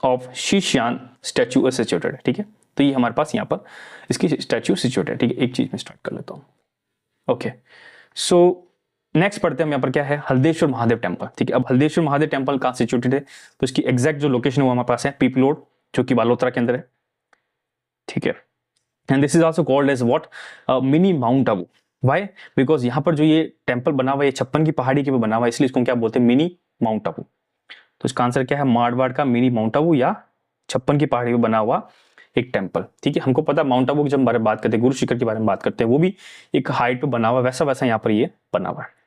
ऑफ शीशयान स्टैच्यू इज सिचुएटेड। ठीक है, तो ये हमारे पास यहाँ पर इसकी स्टैच्यू सिचुएटेड। ठीक है, एक चीज में स्टार्ट कर लेता हूँ। ओके, सो नेक्स्ट पढ़ते हैं हम यहाँ पर क्या है? हल्देश्वर महादेव टेम्पल। ठीक है, अब हल्देश्वर महादेव टेम्पल कहाँ सिचुएटेड है? तो इसकी एग्जैक्ट जो लोकेशन है वो हमारे पास है पीपलोड, जो कि बालोतरा के अंदर है। ठीक है, and this is also called as what? Mini mount Abu. Why? Because यहाँ पर जो ये टेम्पल बना हुआ है 56 की पहाड़ी के ऊपर बना हुआ है, इसलिए इसको क्या बोलते हैं? Mini mount Abu. तो इसका आंसर क्या है? मारवाड़ का मिनी माउंट आबू या 56 की पहाड़ी पर बना हुआ एक टेम्पल। ठीक है, हमको पता माउंट आबू की जब बारे में बात करते हैं, गुरु शिखर के बारे में बात करते हैं, वो भी एक हाइट पे बना हुआ, वैसा वैसा यहाँ पर ये बना हुआ है।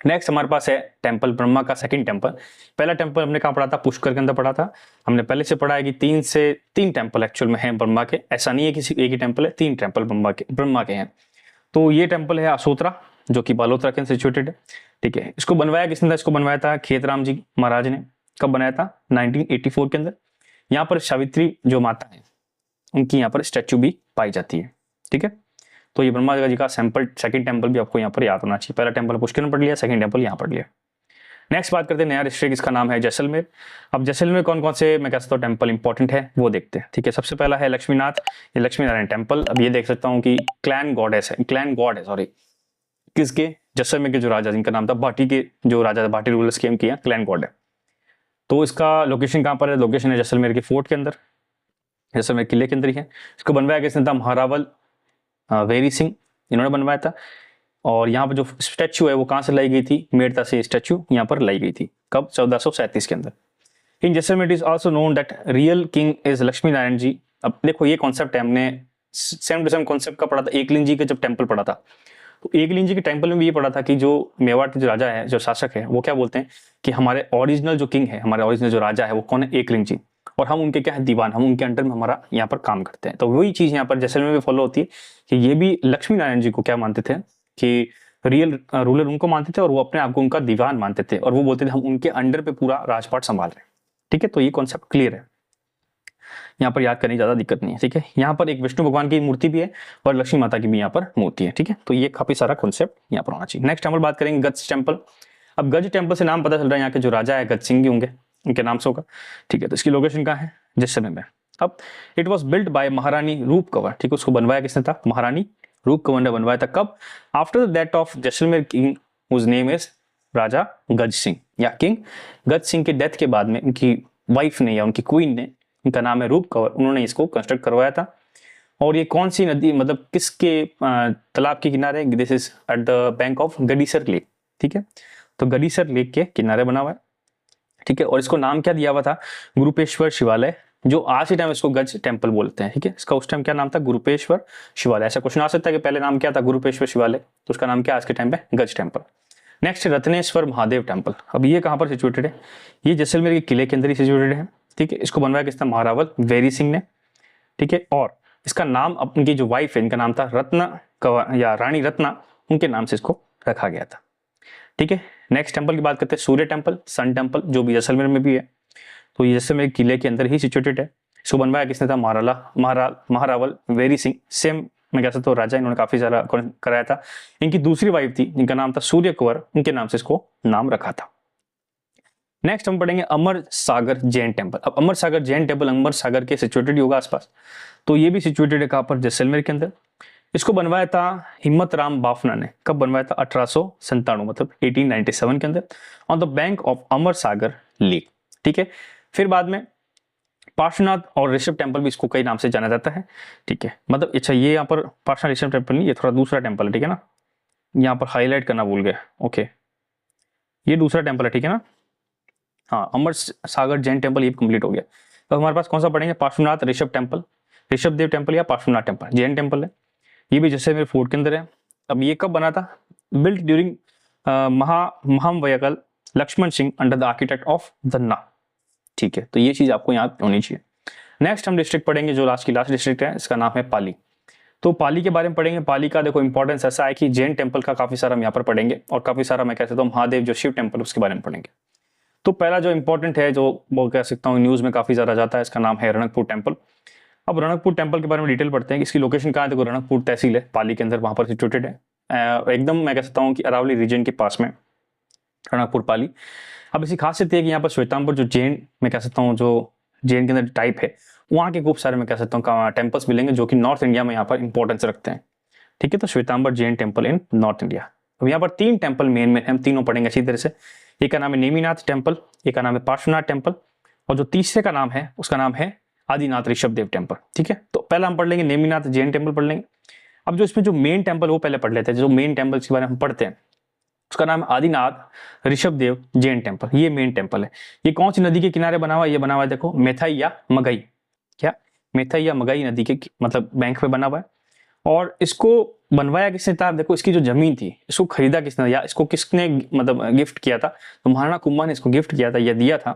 नेक्स्ट हमारे पास है टेम्पल ब्रह्मा का सेकंड टेम्पल। पहला टेम्पल हमने कहाँ पढ़ा था? पुष्कर के अंदर पढ़ा था। हमने पहले से पढ़ा है कि 3 टेम्पल एक्चुअल में हैं ब्रह्मा के। ऐसा नहीं है कि एक ही टेम्पल है, 3 टेम्पल ब्रह्मा के हैं। तो ये टेम्पल है असोत्रा, जो कि बालोतरा के अंदर सिचुएटेड है। ठीक है, इसको बनवाया किसने था? इसको बनवाया था खेतराम जी महाराज ने। कब बनाया था? 1984 के अंदर। यहाँ पर सावित्री जो माता है, उनकी यहाँ पर स्टैच्यू भी पाई जाती है। ठीक है, तो ये ब्रह्मा जी का सैंपल सेकंड टेम्पल भी आपको यहाँ पर याद होना चाहिए। पहला टेम्पल पुष्कर में पढ़ लिया, सेकंड टेम्पल यहाँ पढ़ लिया। नेक्स्ट बात करते हैं नया डिस्ट्रिक्ट, इसका नाम है जैसलमेर। अब जैसलमेर में कौन कौन से मैं कह सकता हूँ टेम्पल इंपॉर्टेंट है वो देखते हैं। ठीक है, सबसे पहला है लक्ष्मीनाथ, ये लक्ष्मी नारायण टेम्पल। अब ये देख सकता हूँ कि क्लैन गॉड है सॉरी, किसके? जैसलमेर के जो राजा, जिनका नाम था भाटी के, जो राजा भाटी रूलर्स के किया, क्लैन गॉड है। तो इसका लोकेशन कहाँ पर है? लोकेशन है जैसलमेर के फोर्ट के अंदर, जैसलमेर किले के अंदर ही है। इसको बनवाया किसने था? महारावल वेरी सिंह, इन्होंने बनवाया था। और यहाँ पर जो स्टैच्यू है वो कहाँ से लाई गई थी? मेड़ता से स्टैच्यू यहाँ पर लाई गई थी। कब? 1437 के अंदर। In Jaisalmer is also known that real king is Lakshmi Narayan ji. अब देखो ये कॉन्सेप्ट है, हमने सेम टू सेम कॉन्सेप्ट का पढ़ा था एकलिंग जी के जब टेम्पल पढ़ा था। तो एकलिंग जी के टेम्पल में भी ये पढ़ा था कि जो मेवाड़ के जो राजा है, जो शासक है, वो क्या बोलते हैं कि हमारे ओरिजिनल जो किंग है, हमारे ओरिजिनल जो राजा है वो कौन है? एकलिंग जी। और हम उनके क्या है? दीवान, हम उनके अंडर में हमारा यहाँ पर काम करते हैं। तो वही चीज यहाँ पर जैसलमेर में फॉलो होती है कि ये भी लक्ष्मी नारायण जी को क्या मानते थे कि रियल रूलर उनको मानते थे और वो अपने आप को उनका दीवान मानते थे और वो बोलते थे हम उनके अंडर पे पूरा राजपाट संभाल रहे हैं। ठीक है, तो ये कॉन्सेप्ट क्लियर है, यहाँ पर याद करने की ज्यादा दिक्कत नहीं है। ठीक है, यहाँ पर एक विष्णु भगवान की मूर्ति भी है और लक्ष्मी माता की भी यहाँ पर मूर्ति है। ठीक है, तो ये काफी सारा कॉन्सेप्ट यहाँ पर होना चाहिए। नेक्स्ट हम बात करेंगे गज टेम्पल। अब गज टेम्पल से नाम पता चल रहा है यहाँ के जो राजा है गज सिंह होंगे, उनके नाम से होगा। ठीक है, तो इसकी लोकेशन कहाँ है? जैसलमेर में। अब इट वॉज बिल्ट बाय महारानी रूप कंवर। ठीक है, उसको बनवाया किसने था? महारानी रूप कंवर ने बनवाया था। कब? After the death of Jaisalmer king whose name is Raja Gaj Singh, या किंग गज सिंह के डेथ के बाद में उनकी वाइफ ने या उनकी क्वीन ने, उनका नाम है रूप कंवर, उन्होंने इसको कंस्ट्रक्ट करवाया था। और ये कौन सी नदी, मतलब किसके तालाब के किनारे? This is at the bank of Gadisar lake. ठीक है, तो गडीसर लेक के किनारे बना हुआ है। ठीक है, और इसको नाम क्या दिया हुआ था? गुरुपेश्वर शिवालय, जो आज के टाइम इसको गज टेम्पल बोलते हैं। ठीक है, इसका उस टाइम क्या नाम था? गुरुपेश्वर शिवालय। ऐसा क्वेश्चन आ सकता है कि पहले नाम क्या था? गुरुपेश्वर शिवालय, तो उसका नाम क्या आज के टाइम पे? गज temple. Next Ratneshwar Mahadev temple. अब ये कहाँ पर सिचुएटेड है? ये जैसलमेर के किले के अंदर ही सिचुएटेड है। ठीक है, इसको बनवाया किसने? महारावल वेरी सिंह ने। ठीक है, और इसका नाम उनकी जो वाइफ है, इनका नाम था रत्ना कंवर या रानी रत्ना, उनके नाम से इसको रखा गया था। ठीक है, नेक्स्ट टेम्पल की बात करते हैं सूर्य टेम्पल, सन टेम्पल, जो भी जैसलमेर में भी है। तो ये जैसलमेर किले के अंदर ही सिचुएटेड है। इसको बनवाया किसने था? महारावल वेरी सिंह। सेम मैं कह सकता हूँ राजा, इन्होंने काफी सारा कराया था। इनकी दूसरी वाइफ थी जिनका नाम था सूर्य कंवर, उनके नाम से इसको नाम रखा था। नेक्स्ट हम पढ़ेंगे अमर सागर जैन टेम्पल। अब अमर सागर जैन टेम्पल अमर सागर के सिचुएटेड होगा आसपास, तो ये भी सिचुएटेड है कहाँ पर? जैसलमेर के अंदर। इसको बनवाया था हिम्मत राम बाफना ने। कब बनवाया था? 1897, मतलब 1897 के अंदर, on the bank of Amar Sagar lake. ठीक है। फिर बाद में पार्श्वनाथ और ऋषभ टेम्पल भी इसको कई नाम से जाना जाता है। ठीक है, मतलब अच्छा ये यहाँ पर पार्श्वनाथ ऋषभ टेम्पल नहीं, ये थोड़ा दूसरा टेम्पल है। ठीक है ना, यहाँ पर हाईलाइट करना भूल गया। ओके, ये दूसरा टेम्पल है। ठीक है ना, हाँ, अमर सागर जैन टेम्पल ये कंप्लीट हो गया। तो हमारे पास कौन सा पढ़ेंगे? पार्श्वनाथ ऋषभ टेम्पल, ऋषभ देव टेम्पल या पार्श्वनाथ टेम्पल, जैन टेम्पल है। ये भी जैसे मेरे फोर्ट के अंदर है। अब ये कब बना था? बिल्ट ड्यूरिंग महामवयकल Laxman Singh under the architect of Danna. ठीक है, तो ये चीज आपको याद होनी चाहिए। नेक्स्ट हम डिस्ट्रिक्ट पढ़ेंगे, जो लास्ट डिस्ट्रिक्ट है, इसका नाम है पाली। तो पाली के बारे में पढ़ेंगे। पाली का देखो इंपॉर्टेंस ऐसा है कि जैन टेम्पल का काफी सारा हम यहाँ पर पढ़ेंगे, और काफी सारा मैं कह सकता हूँ महादेव जो शिव टेम्पल उसके बारे में पढ़ेंगे। तो पहला जो इंपॉर्टेंट है, जो वो कह सकता हूँ न्यूज में काफी ज्यादा जाता है, इसका नाम है रणकपुर टेम्पल। अब रणकपुर टेम्पल के बारे में डिटेल पढ़ते हैं कि इसकी लोकेशन कहाँ है। देखो, रणकपुर तहसील है पाली के अंदर, वहां पर सिचुएटेड है। एकदम मैं कह सकता हूँ कि अरावली रीजन के पास में रणकपुर पाली। अब इसकी खासियत है कि यहाँ पर श्वेतांबर जो जैन मैं कह सकता हूँ, जो जैन के अंदर टाइप है, वहाँ के खूब सारे मैं कह सकता हूँ टेम्पल्स मिलेंगे जो कि नॉर्थ इंडिया में यहाँ पर इंपॉर्टेंस रखते हैं। ठीक है, तो Shwetambar Jain temple in north India. अब यहाँ पर 3 टेम्पल मेन में हम तीनों पढ़ेंगे अच्छी तरह से। एक का नाम है नेमिनाथ टेम्पल, एक का नाम है पार्श्वनाथ टेम्पल, और जो तीसरे का नाम है उसका नाम है आदिनाथ ऋषभ देव टेम्पल। ठीक है, तो पहला हम पढ़ लेंगे नेमिनाथ जैन टेम्पल पढ़ लेंगे। अब जो इसमें जो मेन टेम्पल वो पहले पढ़ लेते हैं। जो मेन टेम्पल के बारे में हम पढ़ते हैं उसका नाम आदिनाथ ऋषभ देव जैन टेम्पल। ये मेन टेम्पल है। ये कौन सी नदी के किनारे बना हुआ है? ये बना हुआ है देखो मेथाई या मगई, क्या मेथाई या मगई नदी के मतलब बैंक पे बना हुआ है। और इसको बनवाया किसने था? देखो, इसकी जो जमीन थी इसको खरीदा किसने, या इसको किसने मतलब गिफ्ट किया था? तो महाराणा कुंभा ने इसको गिफ्ट किया था, या दिया था।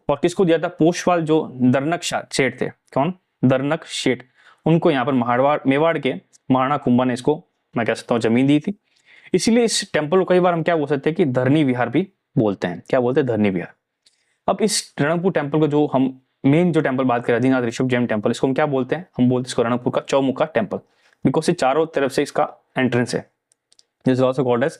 और किसको दिया था? पोशवाल जो दरनक सेठ थे। कौन? दरनक सेठ। उनको यहाँ पर महाड़वाड़ मेवाड़ के महाराणा कुंभा ने इसको मैं कह सकता हूँ जमीन दी थी। इसीलिए इस टेम्पल को कई बार हम क्या बोल सकते हैं कि धरनी विहार भी बोलते हैं। क्या बोलते हैं? धरनी विहार। अब इस रणकपुर टेम्पल को जो हम मेन जो टेम्पल बात करें आदिनाथ ऋषभ जैन टेम्पल, इसको हम क्या बोलते हैं? हम बोलते हैं इसको रणकपुर का चौमुखा टेम्पल, बिकॉज ये चारों तरफ से इसका एंट्रेंस है। This is also called as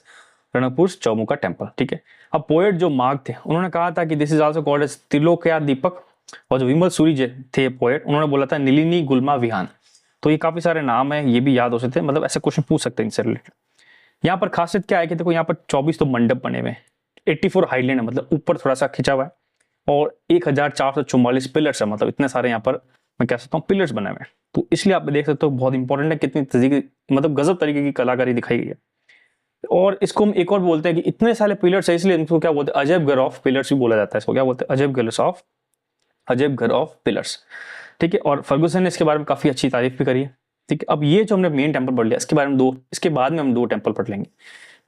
Ranakpur Chaumukha temple. ठीक है। अब पोएट जो मार्ग थे उन्होंने कहा था कि this is also called as Trailokya Deepak, और जो विमल सूरी जी थे पोएट, उन्होंने बोला था नीलिनी गुलमा विहान। तो ये काफी सारे नाम है, ये भी याद हो सकते हैं, मतलब ऐसे क्वेश्चन पूछ सकते हैं इनसे रिलेटेड। यहाँ पर खासियत क्या है कि देखो यहाँ पर 24 तो मंडप बने हुए हैं, 84 हाईलैंड है, मतलब ऊपर थोड़ा सा खिंचा हुआ है, और 1444 पिलर्स है, मतलब इतने सारे यहाँ पर मैं कह सकता हूँ पिलर्स बने हुए हैं। तो इसलिए आप देख सकते हो बहुत इंपॉर्टेंट है, कितनी तरीके मतलब गजब तरीके की कलाकारी दिखाई गई है। और इसको हम एक और बोलते हैं कि इतने सारे पिलर्स है, इसलिए इनको क्या बोलते हैं? अजब घर ऑफ पिलर्स भी बोला जाता है। इसको क्या बोलते हैं? अजब घर ऑफ पिलर्स। ठीक है, और फर्गुसन ने इसके बारे में काफी अच्छी तारीफ भी करी है। ठीक है, अब ये जो हमने मेन टेम्पल पढ़ लिया, इसके बारे में इसके बाद में हम 2 टेम्पल पढ़ लेंगे।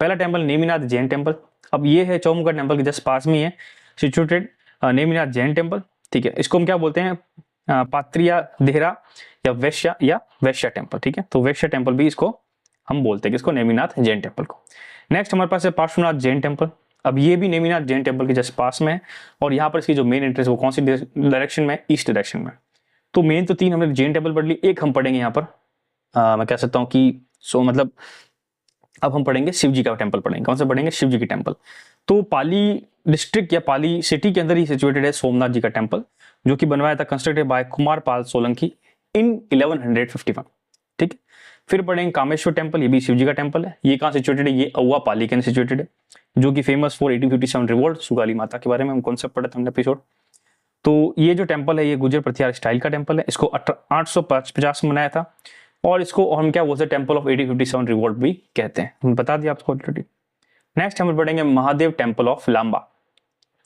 पहला टेम्पल नेमिनाथ जैन टेम्पल। अब ये है चौमुखा टेम्पल के जस्ट पास में है सिचुएटेड नेमिनाथ जैन टेम्पल। ठीक है, इसको हम क्या बोलते हैं? पात्रिया देहरा या वैश्या टेम्पल। ठीक है, तो वैश्या टेम्पल भी इसको हम बोलते हैं, किसको? नेमिनाथ जैन टेम्पल को। नेक्स्ट हमारे पास है पार्श्वनाथ जैन टेम्पल। अब ये भी नेमिनाथ जैन टेम्पल के जस्ट पास में है, और यहाँ पर इसकी जो मेन एंट्रेंस वो कौन सी डायरेक्शन में? ईस्ट डायरेक्शन में। तो मेन तो 3 हमने जैन टेम्पल पढ़ ली, एक हम पढ़ेंगे यहाँ पर मैं कह सकता हूँ कि मतलब अब हम पढ़ेंगे शिव जी का टेम्पल पढ़ेंगे। कौन सा पढ़ेंगे? शिव जी की टेम्पल। तो पाली डिस्ट्रिक्ट या पाली सिटी के अंदर ही सिचुएटेड है सोमनाथ जी का टेम्पल, जो कि बनवाया था कंस्ट्रक्टेड बाय कुमारपाल सोलंकी इन 1151। ठीक है, फिर पढ़ेंगे कामेश्वर टेम्पल। ये भी शिव जी का टेम्पल है। ये कहाँ सिचुएटेड है? ये औवा पाली के अंदर सिचुएटेड है, जो कि फेमस फॉर 1857 रिवोल्ट, सुगाली माता के बारे में हम कॉन्सेप्ट पढ़ा था हमने एपिसोड। तो ये जो टेम्पल है ये गुजर प्रथियार स्टाइल का टेम्पल है। इसको 850 में बनाया था, और इसको हम क्या बोलते हैं? टेम्पल ऑफ 1857 रिवोल्ट भी कहते हैं। हम बता दिया आपको ऑलरेडी। नेक्स्ट हम पढ़ेंगे महादेव टेम्पल ऑफ लांबा।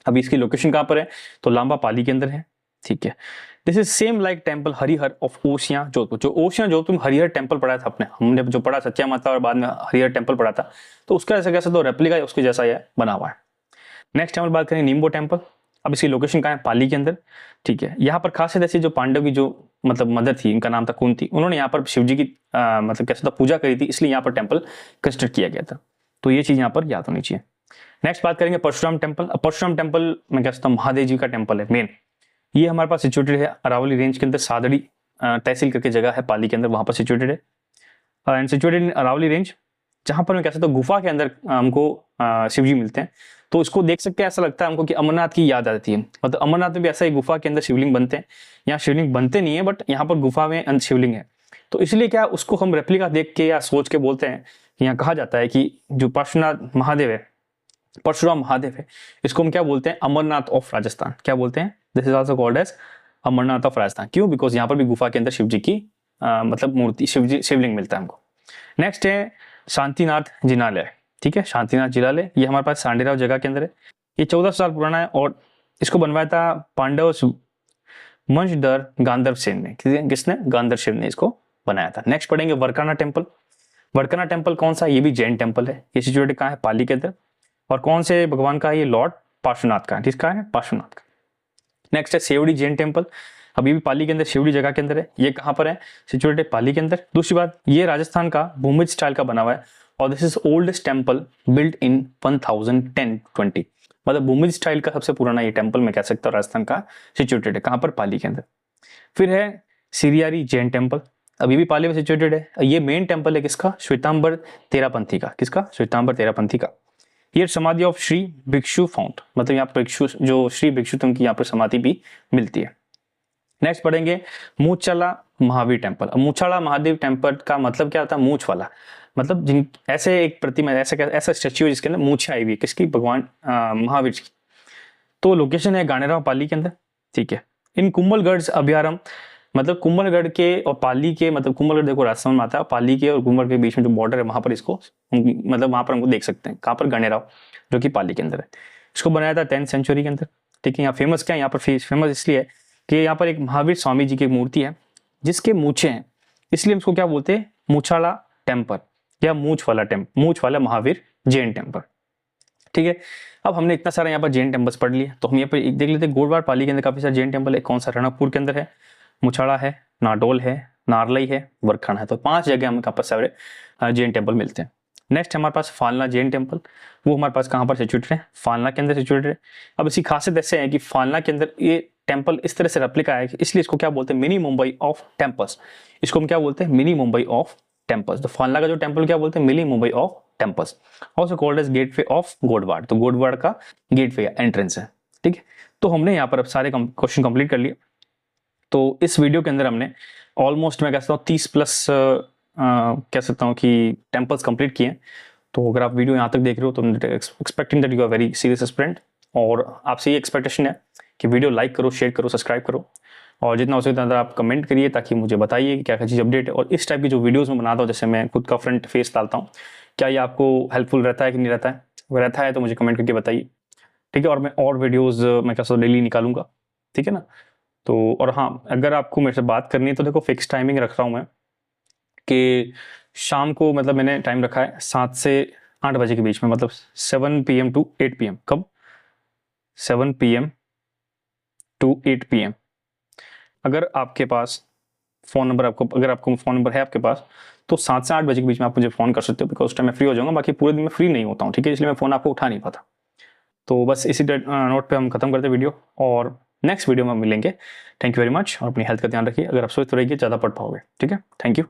अभी इसकी लोकेशन कहाँ पर है? तो लांबा पाली के अंदर है। ठीक है, this is same like temple Harihar of Osian Jodhpur. जो ओसियां जोधपुर हरिहर टेम्पल पढ़ा था हमने जो पढ़ा सच्चा माता और बाद में हरिहर टेम्पल पढ़ा था, तो उसका ऐसा कैसा तो रेप्लिका उसके जैसा यह बना हुआ है। नेक्स्ट हम बात करेंगे निम्बो टेम्पल। अब इसकी लोकेशन कहाँ है? पाली के अंदर। ठीक है, यहाँ पर खासियत ऐसी जो पांडव की जो मतलब मदर थी, इनका नाम था कुंती, उन्होंने यहाँ पर शिव जी की मतलब कैसे पूजा करी थी, इसलिए यहाँ पर टेम्पल कंस्ट्रक्ट किया गया था। तो ये चीज यहाँ पर याद होनी चाहिए। नेक्स्ट बात करेंगे परशुराम टेम्पल। अब परशुराम टेम्पल मैं कह सकता हूँ महादेव जी का टेम्पल है मेन। ये हमारे पास सिचुएटेड है अरावली रेंज के अंदर, सादड़ी तहसील करके जगह है पाली के अंदर, वहां पर सिचुएटेड है। And situated in Aravalli range, जहां पर मैं कह सकता हूँ गुफा के अंदर हमको शिव जी मिलते हैं। तो इसको देख सकते हैं, ऐसा लगता है हमको कि अमरनाथ की याद आती है। मतलब अमरनाथ में भी ऐसा ही गुफा के अंदर शिवलिंग बनते हैं। यहाँ शिवलिंग बनते नहीं है, बट यहाँ पर गुफा में शिवलिंग है। तो इसलिए क्या उसको हम रेप्लिका देख के या सोच के बोलते हैं कि यहाँ कहा जाता है कि जो पार्श्वनाथ महादेव है, परशुराम महादेव है, इसको हम क्या बोलते हैं, अमरनाथ ऑफ राजस्थान। क्या बोलते हैं, this is also called as Amarnath of Rajasthan. क्यों, बिकॉज यहाँ पर भी गुफा के अंदर शिव जी की मतलब मूर्ति, शिवलिंग मिलता है हमको। नेक्स्ट है शांतिनाथ जिनालय। ठीक है, शांतिनाथ जिनालय ये हमारे पास सांडेराव जगह के अंदर है। ये 1400 साल पुराना है और इसको बनवाया था पांडव वंशधर गांधर्व सेन ने। किसने, गांधर्व सेन ने इसको बनाया था। नेक्स्ट पढ़ेंगे वरकाना टेम्पल। वरकाना टेम्पल कौन सा, ये भी जैन टेम्पल है। ये सिचुएटेड कहाँ है, पाली के अंदर। और कौन से भगवान का है, ये लॉर्ड पार्श्वनाथ का। किसका है, पार्श्वनाथ का। नेक्स्ट है सेवड़ी जैन टेम्पल, अभी भी पाली के अंदर, सेवड़ी जगह के अंदर है। ये कहाँ पर है, सिचुएटेड पाली के अंदर। दूसरी बात, ये राजस्थान का भूमिज स्टाइल का बना हुआ है और this is oldest temple built in 1010-20। मतलब भूमिज स्टाइल का सबसे पुराना ये टेम्पल मैं कह सकता हूँ राजस्थान का सिचुएटेड है। कहाँ पर, पाली के अंदर। फिर है सिरियारी जैन टेम्पल, अभी भी पाली में सिचुएटेड है। ये मेन टेम्पल है किसका, श्वेतांबर तेरापंथी का। किसका, श्वेतांबर तेरापंथी का। ये समाधि ऑफ श्री भिक्षु फाउंट, मतलब यहाँ पर भिक्षु, जो श्री भिक्षुतम की यहाँ पर समाधि भी मिलती है। नेक्स्ट पढ़ेंगे मूछाला महावीर टेम्पल। अब मूछाला महादेव टेम्पल का मतलब क्या होता है, मूछ वाला, मतलब जिन ऐसे एक प्रतिमा, ऐसा स्टैच्यू है जिसके अंदर मूछें आई हुई है, किसकी, भगवान महावीर की। तो लोकेशन है गानेराव, पाली के अंदर। ठीक है, इन कुंभलगढ़ अभ्यारण्य, मतलब कुंभलगढ़ के और पाली के, मतलब कुंभलगढ़ देखो राजस्थान में आता है, पाली के और कुंभलगढ़ के बीच में जो बॉर्डर है वहां पर इसको, मतलब वहां पर हमको देख सकते हैं। कहाँ पर, गानेराव, जो कि पाली के अंदर है। इसको बनाया था 10th सेंचुरी के अंदर। ठीक है, यहाँ फेमस क्या है, यहाँ पर फेमस इसलिए है कि यहाँ पर एक महावीर स्वामी जी की मूर्ति है जिसके मूछे हैं, इसलिए उसको क्या बोलते हैं, मूछाला टेम्पल या मूछ वाला महावीर जैन टेम्पल। ठीक है, अब हमने इतना सारा यहाँ पर जैन टेम्पल्स पढ़ लिया, तो हम यहाँ पर एक देख लेते हैं। गोडवाड़ पाली के अंदर काफी सारे जैन टेम्पल है। कौन सा, रणकपुर के अंदर है, मुछाड़ा है, नाडोल है, नारलई है, वरखाना है। तो 5 जगह हमें कहाँ पर सारे जैन टेम्पल मिलते हैं। नेक्स्ट हमारे पास फालना जैन टेम्पल, वो हमारे पास कहाँ पर सिचुएटेड है, फालना के अंदर सिचुएटेड है। अब इसकी खासियत ऐसे है कि फालना के अंदर ये टेम्पल इस तरह से रेप्लिका है, इसलिए इसको क्या बोलते हैं, मिनी मुंबई ऑफ टेम्पल्स। इसको हम क्या बोलते हैं, मिनी मुंबई ऑफ टेम्पल्स। तो फालना का जो टेम्पल क्या बोलते हैं, mini Mumbai of temples. Also called as gateway of Godwad. तो गोडवाड़ का गेटवे एंट्रेंस है। ठीक है, तो हमने यहाँ पर अब सारे क्वेश्चन कंप्लीट कर लिए। तो इस वीडियो के अंदर हमने ऑलमोस्ट मैं कह सकता हूँ 30+ कह सकता हूँ कि टेम्पल्स कंप्लीट किए हैं। तो अगर आप वीडियो यहाँ तक देख रहे हो तो expecting that you are very serious student, और आपसे ये एक्सपेक्टेशन है कि वीडियो लाइक करो, शेयर करो, सब्सक्राइब करो, और जितना हो सकता है आप कमेंट करिए ताकि मुझे बताइए कि क्या क्या चीज़ अपडेट है। और इस टाइप की जो वीडियोस मैं बनाता हूँ, जैसे मैं खुद का फ्रंट फेस डालता हूँ, क्या ये आपको हेल्पफुल रहता है कि नहीं रहता है। अगर रहता है तो मुझे कमेंट करके बताइए। ठीक है, और मैं और वीडियोज़ मैं क्या डेली निकालूंगा। ठीक है ना। तो और हाँ, अगर आपको मेरे से बात करनी है तो देखो फिक्स टाइमिंग रख रहा हूँ मैं कि शाम को, मतलब मैंने टाइम रखा है 7 से 8 बजे के बीच में, मतलब 7 PM to 8 PM। कब, 7 PM to 8 PM। अगर आपके पास फ़ोन नंबर, अगर आपको फ़ोन नंबर है आपके पास, तो 7 से 8 बजे के बीच में आप मुझे फ़ोन कर सकते हो, बिकॉज उस टाइम मैं फ्री हो जाऊंगा। बाकी पूरे दिन में फ्री नहीं होता हूँ। ठीक है, इसलिए मैं फ़ोन आपको उठा नहीं पाता। तो बस इसी नोट पे हम खत्म करते हैं वीडियो, और नेक्स्ट वीडियो में मिलेंगे। थैंक यू वेरी मच, और अपनी हेल्थ का ध्यान रखिए। अगर आप स्वस्थ रहेंगे ज़्यादा पढ़ पाओगे। ठीक है, थैंक यू।